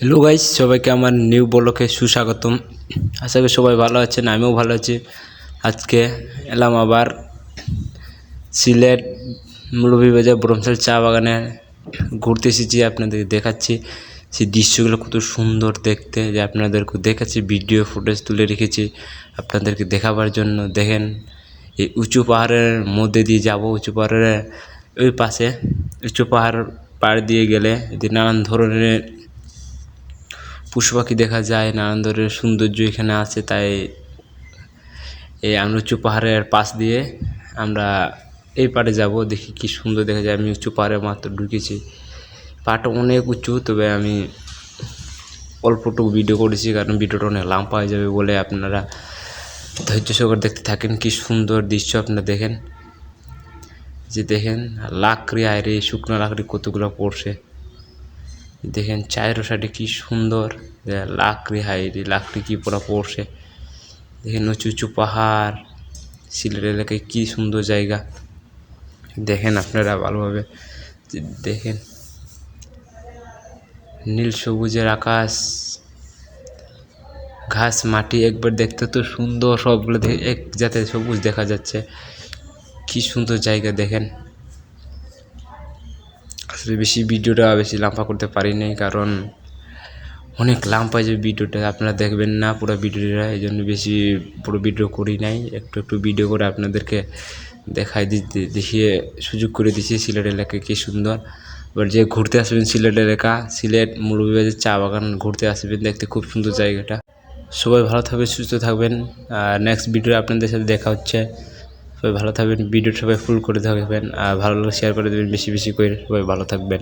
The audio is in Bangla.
হ্যালো গাইস, সবাইকে আমার নিউ ব্লগে সুস্বাগতম। আশা করি সবাই ভালো আছেন, আমিও ভালো আছি। আজকে এলাম আবার সিলেট মৌলভীবাজার ব্রহ্মশাল চা বাগানে ঘুরতে এসেছি। আপনাদেরকে দেখাচ্ছি সেই দৃশ্যগুলো কত সুন্দর দেখতে, যে আপনাদেরকে দেখাচ্ছি, ভিডিও ফুটেজ তুলে রেখেছি আপনাদেরকে দেখাবার জন্য। দেখেন, এই উঁচু পাহাড়ের মধ্যে দিয়ে যাব। উঁচু পাহাড়ের ওই পাশে উঁচু পাড় দিয়ে গেলে নানান ধরনের পশু পাখি দেখা যায়, নানান ধরনের সৌন্দর্য এখানে আছে। তাই এই আমরা উঁচু পাহাড়ের পাশ দিয়ে আমরা এই পাড়ে যাব, দেখি কি সুন্দর দেখা যায়। আমি উঁচু পাহাড়ে মাত্র ঢুকেছি, পাহাড়টা অনেক উঁচু, তবে আমি অল্পটুকু ভিডিও করেছি কারণ ভিডিওটা অনেক লম্বা হয়ে যাবে বলে। আপনারা ধৈর্য সহকারে দেখতে থাকেন, কি সুন্দর দৃশ্য আপনারা দেখেন। যে দেখেন লাকড়ি আয়রে শুকনো লাকড়ি কতগুলো পড়ছে, দেখেন চায়ের সাইডে কি সুন্দর লাকড়ি, হাইরে লাকড়ি কি পুরা পড়ছে। দেখেন উঁচু উঁচু পাহাড়, সিলেট এলাকায় কি সুন্দর জায়গা দেখেন আপনারা ভালোভাবে। দেখেন নীল সবুজের আকাশ, ঘাস মাটি একবার দেখতে তো সুন্দর, সবগুলো এক যাতে সবুজ দেখা যাচ্ছে, কি সুন্দর জায়গা দেখেন। আসলে ভিডিওটা বেশি লম্বা করতে পারি নাই কারণ অনেক লম্বা যে ভিডিওটা আপনারা দেখবেন না পুরো ভিডিওটা, এই জন্য বেশি পুরো ভিডিও করি নাই। একটু একটু ভিডিও করে আপনাদেরকে দেখিয়ে সুযোগ করে দিচ্ছি সিলেট এলাকা কি সুন্দর। এবার যে ঘুরতে আসবেন সিলেট এলাকা, সিলেট মৌলভীবাজার চা বাগান ঘুরতে আসবেন, দেখতে খুব সুন্দর জায়গাটা। সবাই ভালো থাকবেন, সুস্থ থাকবেন। নেক্সট ভিডিও আপনাদের সাথে দেখা হচ্ছে। সবাই ভালো থাকবেন, ভিডিওটা সবাই ফুল করে থাকবেন, আর ভালো লাগলে শেয়ার করে দেবেন বেশি বেশি করে। সবাই ভালো থাকবেন।